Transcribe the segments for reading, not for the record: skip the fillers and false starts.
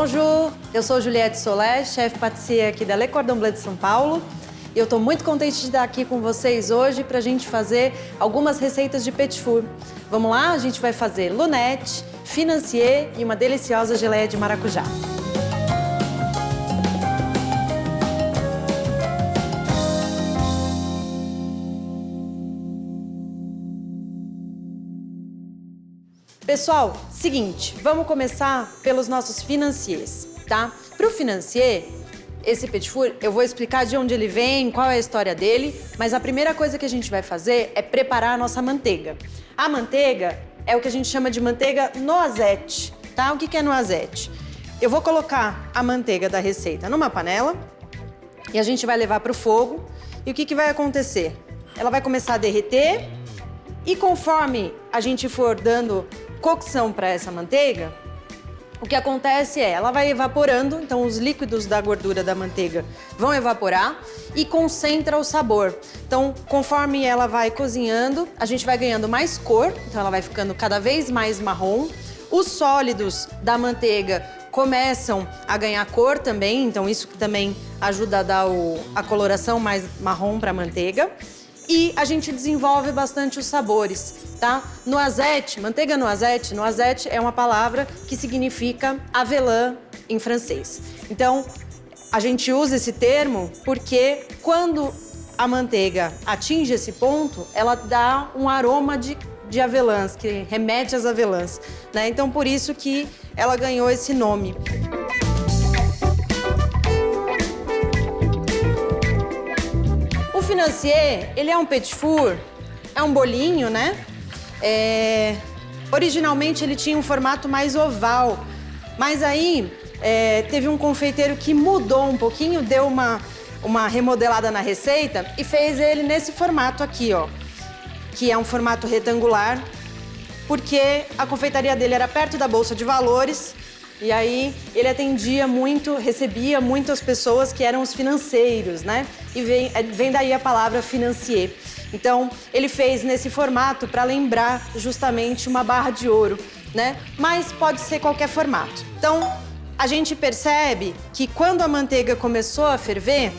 Bonjour, eu sou Juliette Solé, chefe pâtissier aqui da Le Cordon Bleu de São Paulo. E eu estou muito contente de estar aqui com vocês hoje para a gente fazer algumas receitas de petit four. Vamos lá? A gente vai fazer lunette, financier e uma deliciosa geleia de maracujá. Pessoal, seguinte, vamos começar pelos nossos financiers, tá? Para o financier, esse petit four, eu vou explicar de onde ele vem, qual é a história dele, mas a primeira coisa que a gente vai fazer é preparar a nossa manteiga. A manteiga é o que a gente chama de manteiga noisette, tá? O que é noisette? Eu vou colocar a manteiga da receita numa panela e a gente vai levar para o fogo. E o que vai acontecer? Ela vai começar a derreter e conforme a gente for dando cocção para essa manteiga, o que acontece é, ela vai evaporando, então os líquidos da gordura da manteiga vão evaporar e concentra o sabor. Então, conforme ela vai cozinhando, a gente vai ganhando mais cor, então ela vai ficando cada vez mais marrom. Os sólidos da manteiga começam a ganhar cor também, então isso também ajuda a dar a coloração mais marrom para a manteiga. E a gente desenvolve bastante os sabores, tá? Noisette, manteiga noisette, noisette é uma palavra que significa avelã em francês. Então, a gente usa esse termo porque quando a manteiga atinge esse ponto, ela dá um aroma de avelãs, que remete às avelãs, né? Então, por isso que ela ganhou esse nome. O financier, ele é um petit four, é um bolinho, né? Originalmente ele tinha um formato mais oval, mas aí teve um confeiteiro que mudou um pouquinho, deu uma remodelada na receita e fez ele nesse formato aqui, ó, que é um formato retangular, porque a confeitaria dele era perto da Bolsa de Valores. E aí ele atendia muito, recebia muitas pessoas que eram os financeiros, né? E vem daí a palavra financier. Então, ele fez nesse formato para lembrar justamente uma barra de ouro, né? Mas pode ser qualquer formato. Então, a gente percebe que quando a manteiga começou a ferver,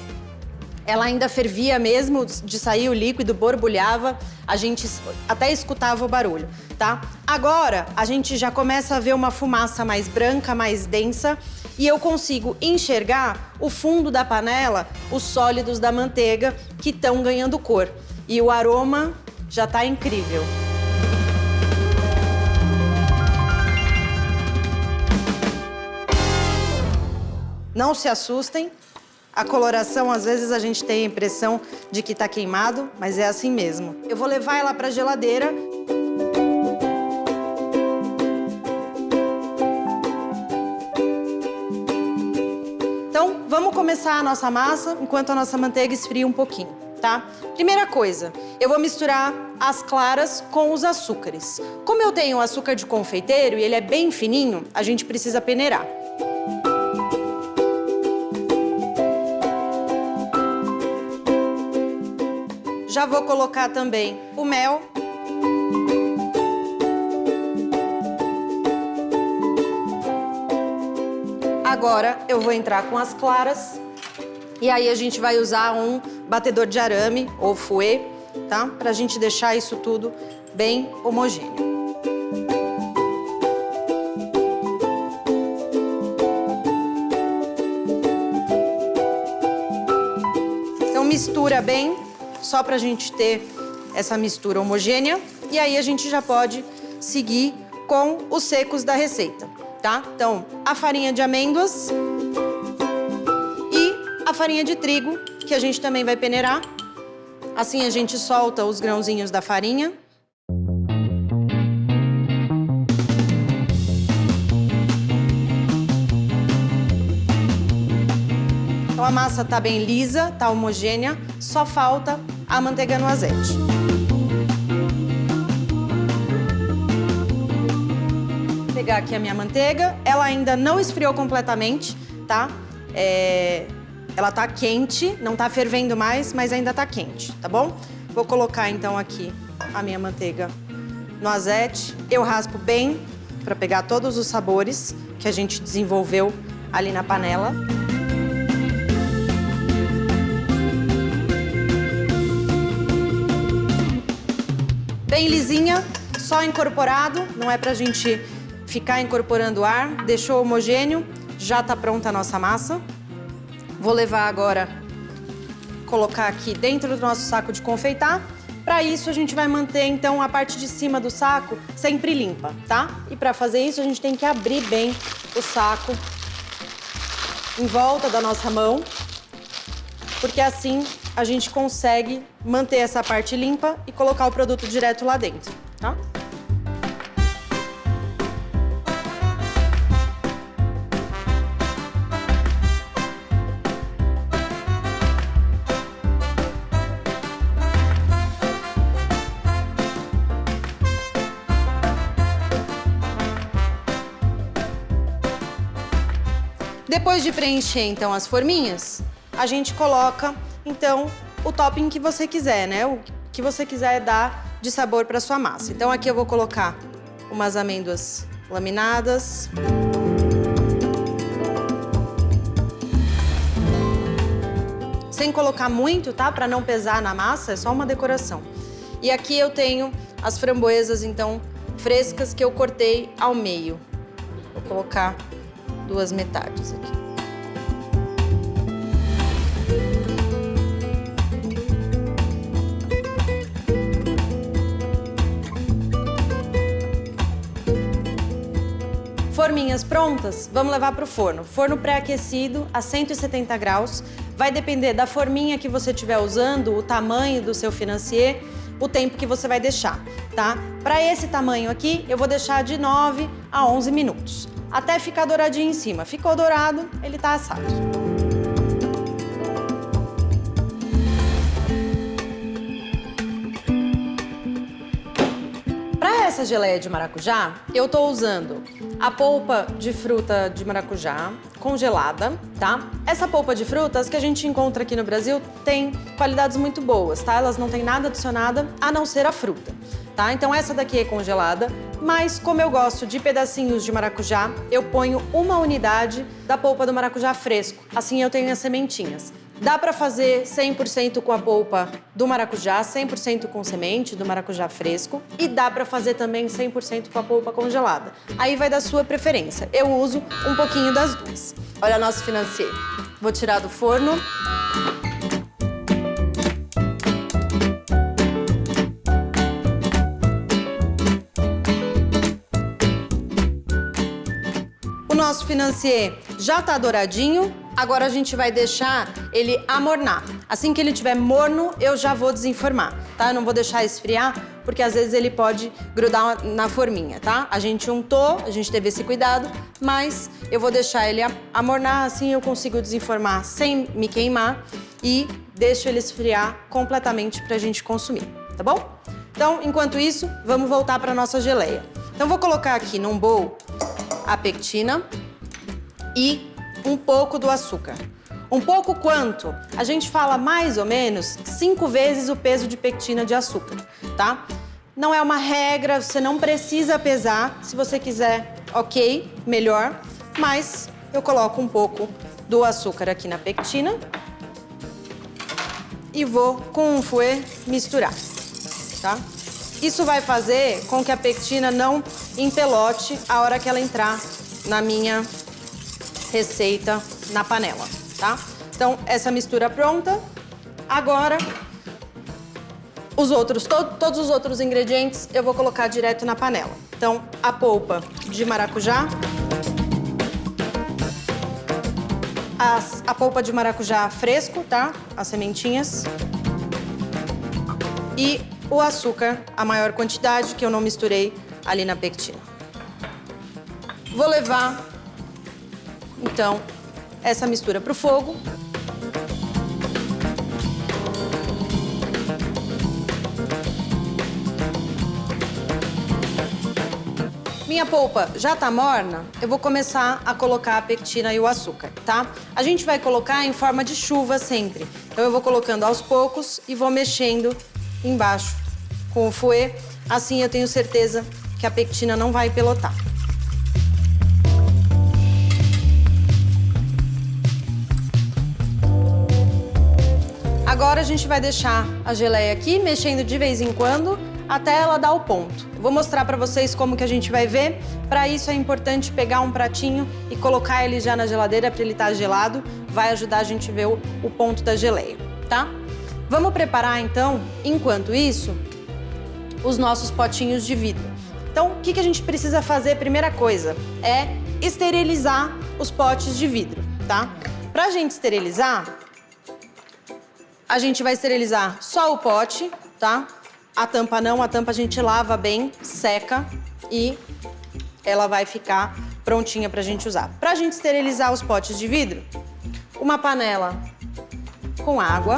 ela ainda fervia mesmo, de sair o líquido, borbulhava, a gente até escutava o barulho, tá? Agora, a gente já começa a ver uma fumaça mais branca, mais densa, e eu consigo enxergar o fundo da panela, os sólidos da manteiga que estão ganhando cor. E o aroma já tá incrível. Não se assustem. A coloração, às vezes, a gente tem a impressão de que tá queimado, mas é assim mesmo. Eu vou levar ela pra geladeira. Então, vamos começar a nossa massa enquanto a nossa manteiga esfria um pouquinho, tá? Primeira coisa, eu vou misturar as claras com os açúcares. Como eu tenho açúcar de confeiteiro e ele é bem fininho, a gente precisa peneirar. Já vou colocar também o mel. Agora eu vou entrar com as claras. E aí a gente vai usar um batedor de arame ou fouet, tá? Pra gente deixar isso tudo bem homogêneo. Então mistura bem. Só pra gente ter essa mistura homogênea. E aí a gente já pode seguir com os secos da receita, tá? Então, a farinha de amêndoas e a farinha de trigo, que a gente também vai peneirar. Assim a gente solta os grãozinhos da farinha. Então a massa tá bem lisa, tá homogênea, só falta a manteiga noisette. Vou pegar aqui a minha manteiga, ela ainda não esfriou completamente, tá? Ela tá quente, não tá fervendo mais, mas ainda tá quente, tá bom? Vou colocar então aqui a minha manteiga noisette. Eu raspo bem para pegar todos os sabores que a gente desenvolveu ali na panela. Bem lisinha, só incorporado, não é pra gente ficar incorporando ar. Deixou homogêneo, já tá pronta a nossa massa. Vou levar agora, colocar aqui dentro do nosso saco de confeitar. Para isso, a gente vai manter, então, a parte de cima do saco sempre limpa, tá? E para fazer isso, a gente tem que abrir bem o saco em volta da nossa mão, porque assim a gente consegue manter essa parte limpa e colocar o produto direto lá dentro, tá? Depois de preencher, então, as forminhas, a gente coloca, então, o topping que você quiser, né? O que você quiser dar de sabor para sua massa. Então, aqui eu vou colocar umas amêndoas laminadas. Sem colocar muito, tá? Para não pesar na massa, é só uma decoração. E aqui eu tenho as framboesas, então, frescas que eu cortei ao meio. Vou colocar 2 metades aqui. Forminhas prontas, vamos levar para o forno. Forno pré-aquecido a 170 graus. Vai depender da forminha que você estiver usando, o tamanho do seu financier, o tempo que você vai deixar, tá? Para esse tamanho aqui, eu vou deixar de 9 a 11 minutos. Até ficar douradinho em cima. Ficou dourado, ele tá assado. Para essa geleia de maracujá, eu tô usando a polpa de fruta de maracujá congelada, tá? Essa polpa de frutas que a gente encontra aqui no Brasil tem qualidades muito boas, tá? Elas não têm nada adicionada a não ser a fruta, tá? Então essa daqui é congelada, mas como eu gosto de pedacinhos de maracujá, eu ponho uma unidade da polpa do maracujá fresco. Assim eu tenho as sementinhas. Dá para fazer 100% com a polpa do maracujá, 100% com semente do maracujá fresco e dá para fazer também 100% com a polpa congelada. Aí vai da sua preferência. Eu uso um pouquinho das duas. Olha nosso financier. Vou tirar do forno. O nosso financier já tá douradinho, agora a gente vai deixar ele amornar. Assim que ele estiver morno, eu já vou desenformar, tá? Eu não vou deixar esfriar, porque às vezes ele pode grudar na forminha, tá? A gente untou, a gente teve esse cuidado, mas eu vou deixar ele amornar, assim eu consigo desenformar sem me queimar e deixo ele esfriar completamente pra gente consumir, tá bom? Então, enquanto isso, vamos voltar pra nossa geleia. Então, vou colocar aqui num bowl a pectina e um pouco do açúcar. Um pouco quanto? A gente fala mais ou menos 5 vezes o peso de pectina de açúcar, tá? Não é uma regra, você não precisa pesar. Se você quiser, ok, melhor. Mas eu coloco um pouco do açúcar aqui na pectina e vou, com um fouet, misturar, tá? Isso vai fazer com que a pectina não empelote a hora que ela entrar na minha receita na panela, tá? Então, essa mistura pronta. Agora, todos os outros ingredientes eu vou colocar direto na panela. Então, a polpa de maracujá, a polpa de maracujá fresco, tá? As sementinhas. E o açúcar, a maior quantidade, que eu não misturei ali na pectina. Vou levar, então, essa mistura para o fogo. Minha polpa já tá morna, eu vou começar a colocar a pectina e o açúcar, tá? A gente vai colocar em forma de chuva sempre. Então eu vou colocando aos poucos e vou mexendo embaixo com o fouet. Assim eu tenho certeza que a pectina não vai pelotar. Agora a gente vai deixar a geleia aqui, mexendo de vez em quando, até ela dar o ponto. Vou mostrar para vocês como que a gente vai ver. Para isso é importante pegar um pratinho e colocar ele já na geladeira para ele estar gelado. Vai ajudar a gente a ver o ponto da geleia, tá? Vamos preparar então, enquanto isso, os nossos potinhos de vidro. Então, o que a gente precisa fazer? Primeira coisa é esterilizar os potes de vidro, tá? Pra gente esterilizar, a gente vai esterilizar só o pote, tá? A tampa não, a tampa a gente lava bem, seca e ela vai ficar prontinha pra gente usar. Pra gente esterilizar os potes de vidro, uma panela com água.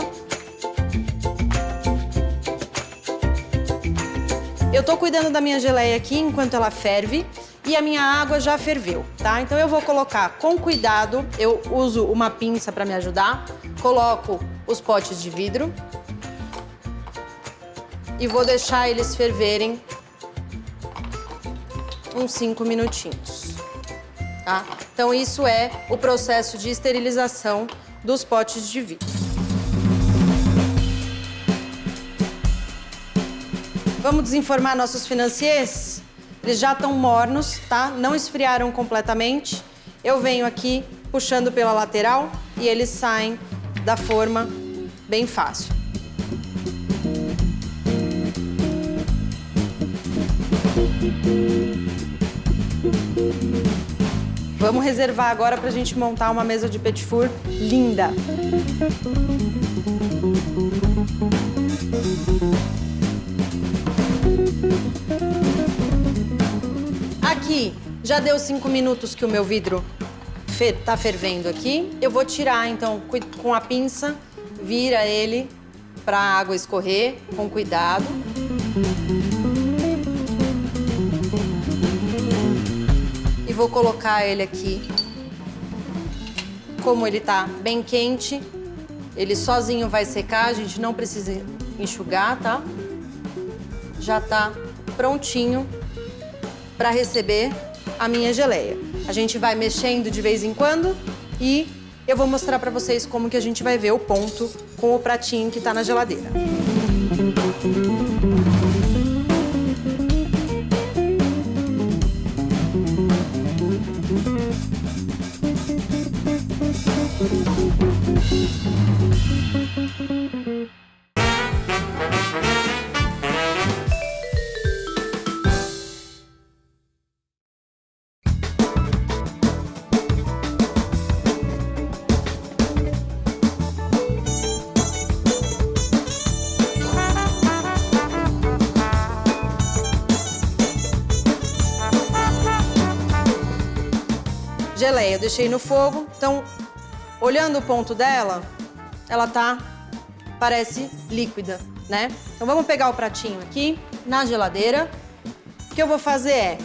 Eu tô cuidando da minha geleia aqui enquanto ela ferve e a minha água já ferveu, tá? Então eu vou colocar com cuidado, eu uso uma pinça para me ajudar, coloco os potes de vidro e vou deixar eles ferverem uns 5 minutinhos, tá? Então isso é o processo de esterilização dos potes de vidro. Vamos desenformar nossos financiers? Eles já estão mornos, tá? Não esfriaram completamente. Eu venho aqui puxando pela lateral e eles saem da forma bem fácil. Vamos reservar agora pra gente montar uma mesa de petit four linda. Aqui, já deu 5 minutos que o meu vidro tá fervendo aqui. Eu vou tirar, então, com a pinça, vira ele para a água escorrer, com cuidado. E vou colocar ele aqui. Como ele tá bem quente, ele sozinho vai secar, a gente não precisa enxugar, tá? Já tá prontinho para receber a minha geleia. A gente vai mexendo de vez em quando e eu vou mostrar para vocês como que a gente vai ver o ponto com o pratinho que tá na geladeira. Geleia, eu deixei no fogo, então, olhando o ponto dela, ela parece líquida, né? Então vamos pegar o pratinho aqui, na geladeira. O que eu vou fazer é,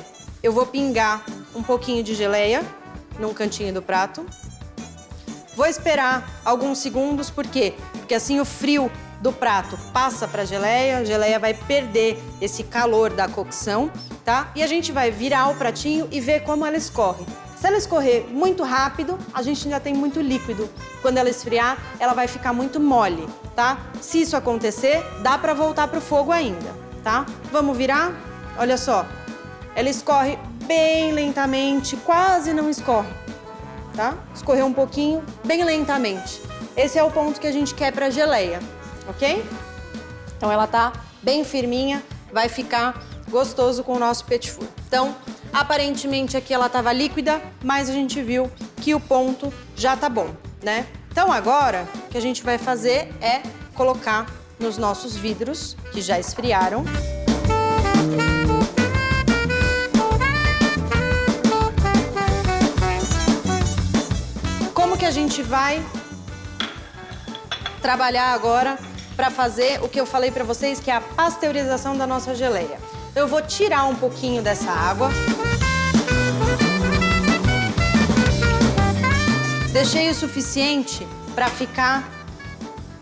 eu vou pingar um pouquinho de geleia num cantinho do prato. Vou esperar alguns segundos, por quê? Porque assim o frio do prato passa para a geleia vai perder esse calor da cocção, tá? E a gente vai virar o pratinho e ver como ela escorre. Se ela escorrer muito rápido, a gente ainda tem muito líquido. Quando ela esfriar, ela vai ficar muito mole, tá? Se isso acontecer, dá para voltar pro fogo ainda, tá? Vamos virar? Olha só, ela escorre bem lentamente, quase não escorre, tá? Escorreu um pouquinho, bem lentamente. Esse é o ponto que a gente quer pra geleia, ok? Então ela tá bem firminha, vai ficar gostoso com o nosso petit four. Então, aparentemente aqui ela estava líquida, mas a gente viu que o ponto já tá bom, né? Então agora, o que a gente vai fazer é colocar nos nossos vidros, que já esfriaram. Como que a gente vai trabalhar agora para fazer o que eu falei para vocês, que é a pasteurização da nossa geleia? Eu vou tirar um pouquinho dessa água. Deixei o suficiente para ficar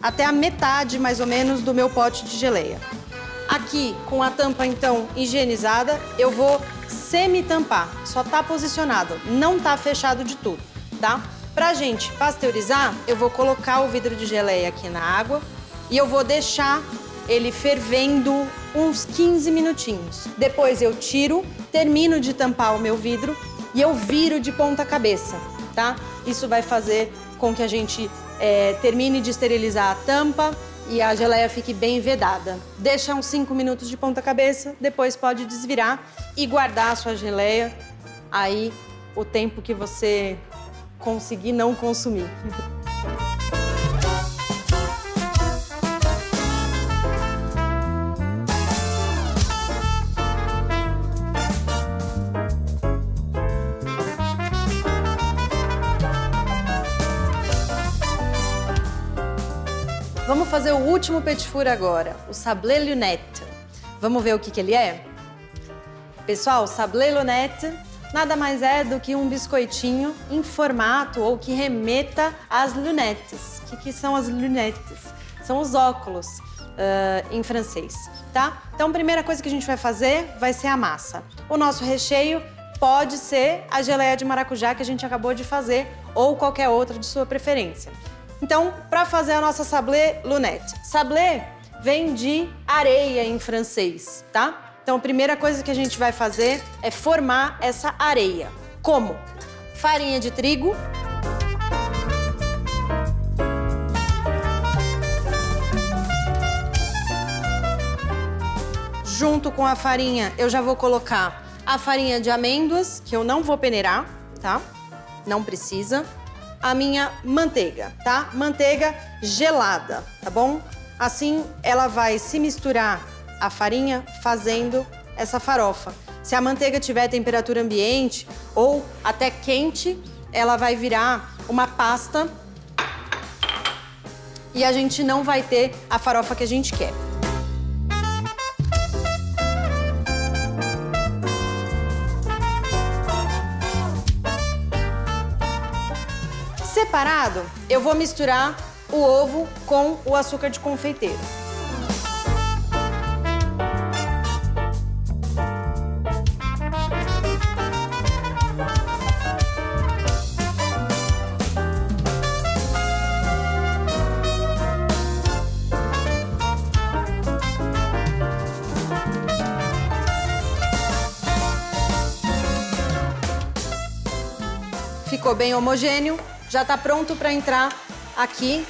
até a metade, mais ou menos, do meu pote de geleia. Aqui, com a tampa, então, higienizada, eu vou semi-tampar. Só tá posicionado, não tá fechado de tudo, tá? Pra gente pasteurizar, eu vou colocar o vidro de geleia aqui na água, e eu vou deixar ele fervendo uns 15 minutinhos. Depois eu tiro, termino de tampar o meu vidro e eu viro de ponta cabeça, tá? Isso vai fazer com que a gente termine de esterilizar a tampa e a geleia fique bem vedada. Deixa uns 5 minutos de ponta cabeça, depois pode desvirar e guardar a sua geleia aí o tempo que você conseguir não consumir. Vamos fazer o último petit four agora, o sablé lunette. Vamos ver o que ele é? Pessoal, o sablé lunette nada mais é do que um biscoitinho em formato ou que remeta às lunettes. O que são as lunettes? São os óculos em francês, tá? Então, a primeira coisa que a gente vai fazer vai ser a massa. O nosso recheio pode ser a geleia de maracujá que a gente acabou de fazer ou qualquer outra de sua preferência. Então, para fazer a nossa sablé lunette. Sablé vem de areia em francês, tá? Então, a primeira coisa que a gente vai fazer é formar essa areia. Como? Farinha de trigo. Junto com a farinha, eu já vou colocar a farinha de amêndoas, que eu não vou peneirar, tá? Não precisa. A minha manteiga, tá? Manteiga gelada, tá bom? Assim, ela vai se misturar a farinha fazendo essa farofa. Se a manteiga tiver temperatura ambiente ou até quente, ela vai virar uma pasta e a gente não vai ter a farofa que a gente quer. Separado, eu vou misturar o ovo com o açúcar de confeiteiro. Ficou bem homogêneo. Já tá pronto para entrar aqui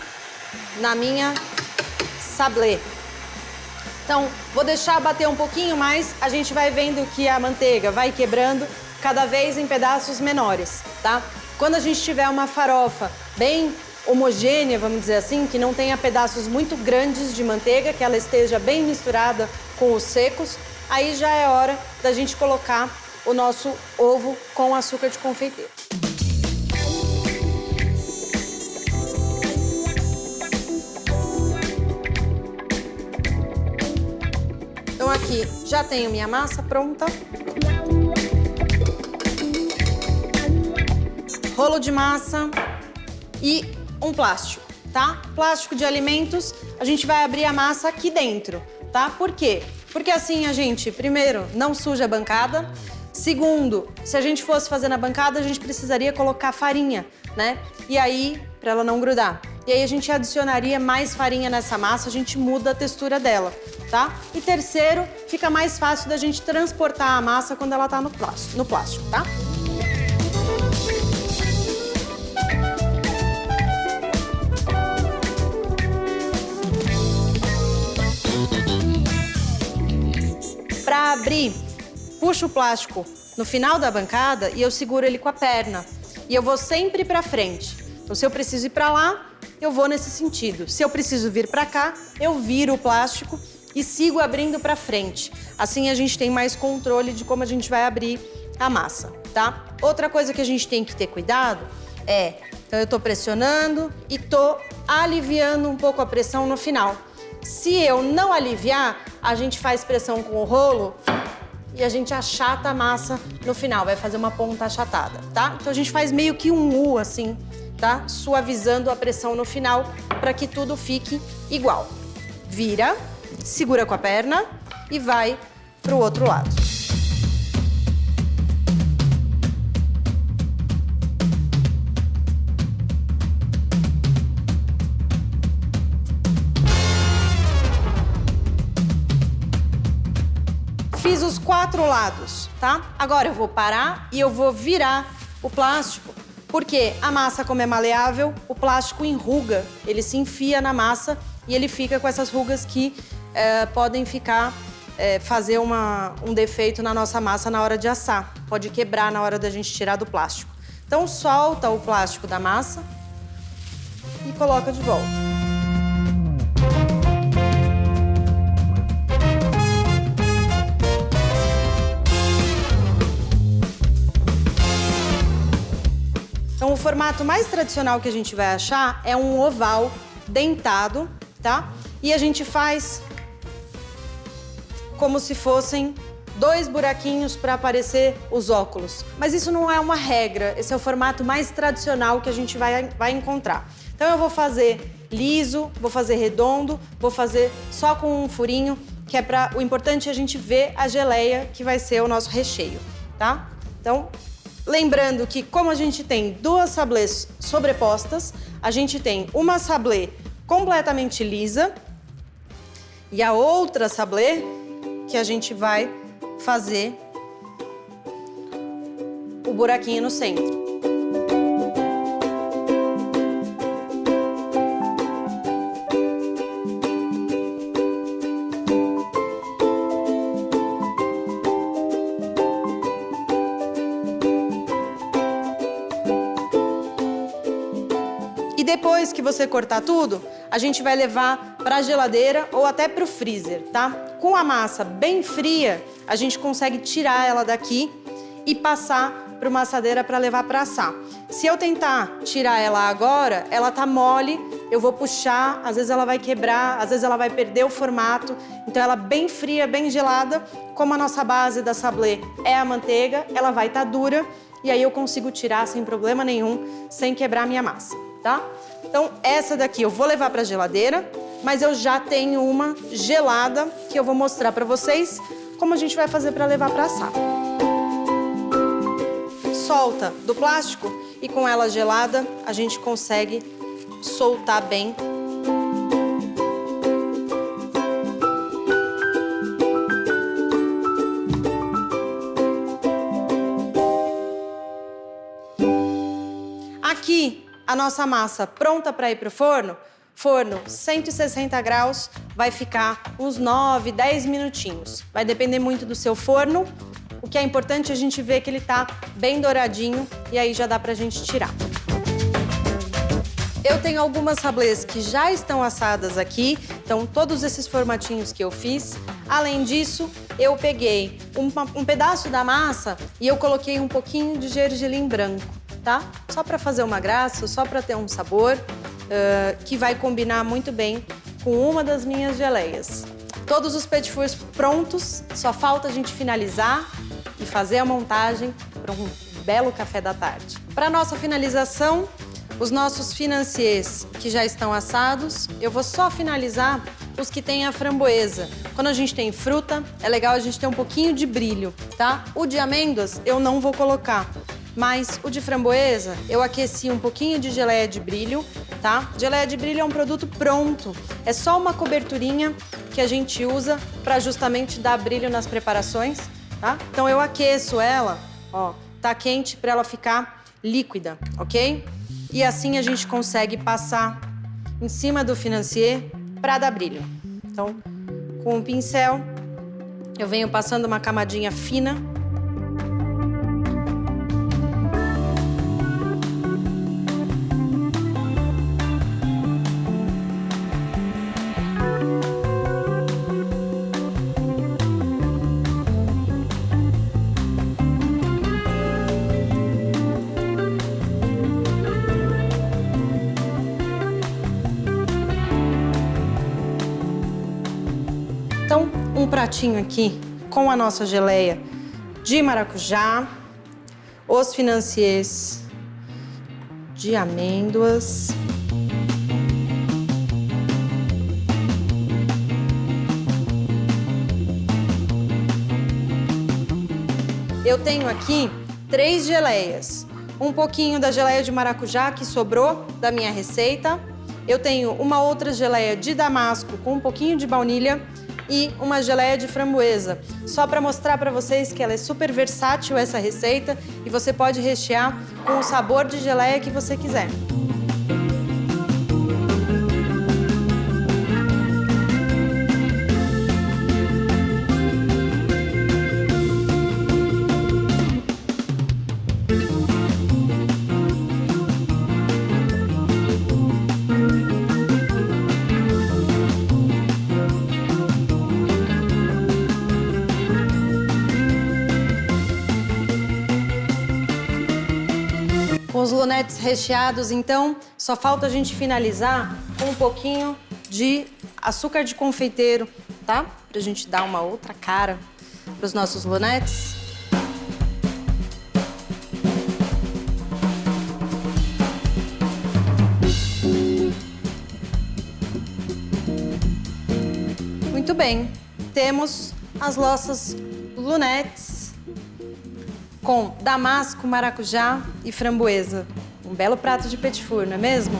na minha sablé. Então, vou deixar bater um pouquinho mais, a gente vai vendo que a manteiga vai quebrando cada vez em pedaços menores, tá? Quando a gente tiver uma farofa bem homogênea, vamos dizer assim, que não tenha pedaços muito grandes de manteiga, que ela esteja bem misturada com os secos, aí já é hora da gente colocar o nosso ovo com açúcar de confeiteiro. Então aqui já tenho minha massa pronta. Rolo de massa e um plástico, tá? Plástico de alimentos, a gente vai abrir a massa aqui dentro, tá? Por quê? Porque assim a gente, primeiro, não suja a bancada. Segundo, se a gente fosse fazer na bancada, a gente precisaria colocar farinha, né? E aí, para ela não grudar. E aí a gente adicionaria mais farinha nessa massa, a gente muda a textura dela, tá? E terceiro, fica mais fácil da gente transportar a massa quando ela tá no plástico, tá? Para abrir, puxo o plástico no final da bancada e eu seguro ele com a perna. E eu vou sempre para frente. Então, se eu preciso ir para lá, eu vou nesse sentido. Se eu preciso vir para cá, eu viro o plástico e sigo abrindo para frente. Assim a gente tem mais controle de como a gente vai abrir a massa, tá? Outra coisa que a gente tem que ter cuidado é, então eu tô pressionando e tô aliviando um pouco a pressão no final. Se eu não aliviar, a gente faz pressão com o rolo e a gente achata a massa no final, vai fazer uma ponta achatada, tá? Então a gente faz meio que um U assim, tá? Suavizando a pressão no final para que tudo fique igual. Vira, segura com a perna e vai pro outro lado. fiz os 4 lados, tá? Agora eu vou parar e eu vou virar o plástico, porque a massa, como é maleável, o plástico enruga, ele se enfia na massa e ele fica com essas rugas que podem fazer um defeito na nossa massa na hora de assar. Pode quebrar na hora da gente tirar do plástico. Então, solta o plástico da massa e coloca de volta. Então, o formato mais tradicional que a gente vai achar é um oval dentado, tá? E a gente faz como se fossem 2 buraquinhos para aparecer os óculos. Mas isso não é uma regra, esse é o formato mais tradicional que a gente vai encontrar. Então eu vou fazer liso, vou fazer redondo, vou fazer só com um furinho, que é para o importante é a gente ver a geleia que vai ser o nosso recheio, tá? Então, lembrando que como a gente tem 2 sablés sobrepostas, a gente tem uma sablé completamente lisa e a outra sablé que a gente vai fazer o buraquinho no centro. E depois que você cortar tudo, a gente vai levar para a geladeira ou até para o freezer, tá? Com a massa bem fria, a gente consegue tirar ela daqui e passar para uma assadeira para levar para assar. Se eu tentar tirar ela agora, ela tá mole, eu vou puxar, às vezes ela vai quebrar, às vezes ela vai perder o formato. Então ela bem fria, bem gelada, como a nossa base da sablé é a manteiga, ela vai estar dura e aí eu consigo tirar sem problema nenhum, sem quebrar a minha massa, tá? Então essa daqui eu vou levar para a geladeira, mas eu já tenho uma gelada que eu vou mostrar para vocês como a gente vai fazer para levar para assar. Solta do plástico e com ela gelada a gente consegue soltar bem. Aqui a nossa massa pronta para ir para o forno. Forno 160 graus, vai ficar uns 9, 10 minutinhos. Vai depender muito do seu forno. O que é importante é a gente ver que ele tá bem douradinho e aí já dá pra gente tirar. Eu tenho algumas sablés que já estão assadas aqui, então todos esses formatinhos que eu fiz. Além disso, eu peguei um pedaço da massa e eu coloquei um pouquinho de gergelim branco, tá? Só pra fazer uma graça, só pra ter um sabor. Que vai combinar muito bem com uma das minhas geleias. Todos os petit fours prontos, só falta a gente finalizar e fazer a montagem para um belo café da tarde. Para nossa finalização, os nossos financiers que já estão assados, eu vou só finalizar os que têm a framboesa. Quando a gente tem fruta, é legal a gente ter um pouquinho de brilho, tá? O de amêndoas eu não vou colocar. Mas o de framboesa, eu aqueci um pouquinho de geleia de brilho, tá? Geleia de brilho é um produto pronto. É só uma coberturinha que a gente usa para justamente dar brilho nas preparações, tá? Então eu aqueço ela, ó, tá quente para ela ficar líquida, ok? E assim a gente consegue passar em cima do financier para dar brilho. Então, com um pincel, eu venho passando uma camadinha fina. Então, um pratinho aqui com a nossa geleia de maracujá, os financiers de amêndoas. Eu tenho aqui 3 geleias. Um pouquinho da geleia de maracujá que sobrou da minha receita. Eu tenho uma outra geleia de damasco com um pouquinho de baunilha. e uma geleia de framboesa. Só para mostrar para vocês que ela é super versátil essa receita e você pode rechear com o sabor de geleia que você quiser. Com os lunettes recheados, então, só falta a gente finalizar com um pouquinho de açúcar de confeiteiro, tá? Pra gente dar uma outra cara pros nossos lunettes. Muito bem, temos as nossas lunettes com damasco, maracujá e framboesa. Um belo prato de petit four, não é mesmo?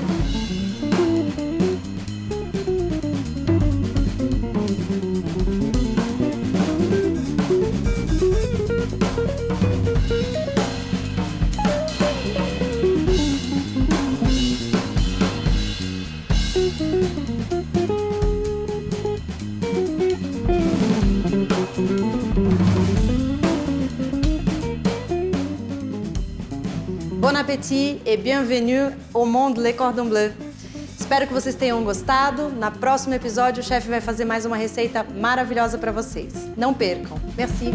Bon appétit et bienvenue au monde Les Cordons Bleus. Espero que vocês tenham gostado. Na próximo episódio, o chefe vai fazer mais uma receita maravilhosa para vocês. Não percam. Merci.